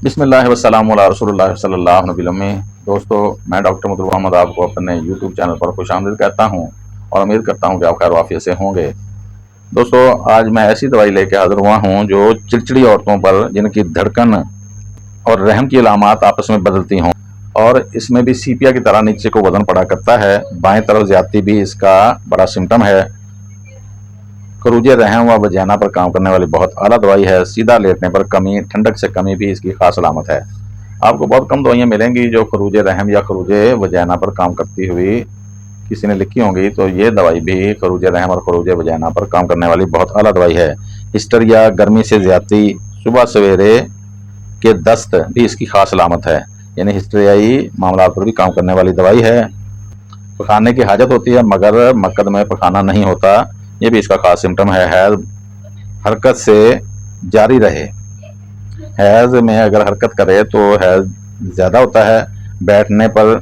بسم اللہ والسلام علی رسول اللہ صلی اللہ علیہ وسلم۔ دوستو، میں ڈاکٹر مطلب محمد آپ کو اپنے یوٹیوب چینل پر خوش آمدید کہتا ہوں اور امید کرتا ہوں کہ آپ خیر و عافیت سے ہوں گے۔ دوستو، آج میں ایسی دوائی لے کے حاضر ہوا ہوں جو چڑچڑی عورتوں پر جن کی دھڑکن اور رحم کی علامات آپس میں بدلتی ہوں، اور اس میں بھی سیپیا کی طرح نیچے کو وزن پڑا کرتا ہے، بائیں طرف زیادتی بھی اس کا بڑا سمٹم ہے۔ خروج رحم و وجینا پر کام کرنے والی بہت اعلیٰ دوائی ہے۔ سیدھا لیٹنے پر کمی، ٹھنڈک سے کمی بھی اس کی خاص علامت ہے۔ آپ کو بہت کم دوائیاں ملیں گی جو خروج رحم یا خروج وجینا پر کام کرتی ہوئی کسی نے لکھی ہوں گی، تو یہ دوائی بھی خروج رحم اور خروج وجینا پر کام کرنے والی بہت اعلیٰ دوائی ہے۔ ہسٹریا، گرمی سے زیادتی، صبح سویرے کے دست بھی اس کی خاص علامت ہے، یعنی ہسٹریائی معاملات پر بھی کام کرنے والی دوائی ہے۔ پخانے کی حاجت ہوتی ہے مگر مقد میں پخانا نہیں ہوتا، یہ بھی اس کا خاص سمٹم ہے۔ حیض حرکت سے جاری رہے، حیض میں اگر حرکت کرے تو حیض زیادہ ہوتا ہے۔ بیٹھنے پر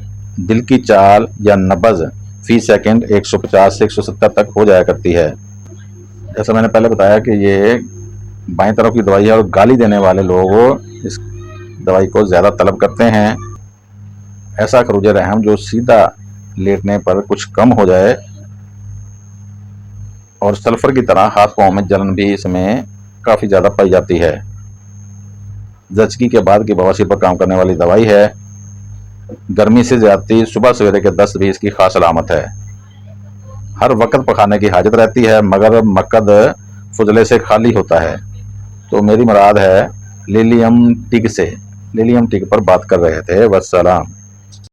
دل کی چال یا نبض فی سیکنڈ 150 سے 170 تک ہو جایا کرتی ہے۔ جیسا میں نے پہلے بتایا کہ یہ بائیں طرف کی دوائی ہے اور گالی دینے والے لوگ اس دوائی کو زیادہ طلب کرتے ہیں۔ ایسا خروج رحم جو سیدھا لیٹنے پر کچھ کم ہو جائے اور سلفر کی طرح ہاتھ پاؤں میں جلن بھی اس میں کافی زیادہ پائی جاتی ہے۔ زچگی کے بعد کی بواسیر پر کام کرنے والی دوائی ہے۔ گرمی سے زیادتی، صبح سویرے کے دست بھی اس کی خاص علامت ہے۔ ہر وقت پخانے کی حاجت رہتی ہے مگر مقد فضلے سے خالی ہوتا ہے۔ تو میری مراد ہے للیم ٹگ سے۔ للیم ٹگ پر بات کر رہے تھے۔ والسلام۔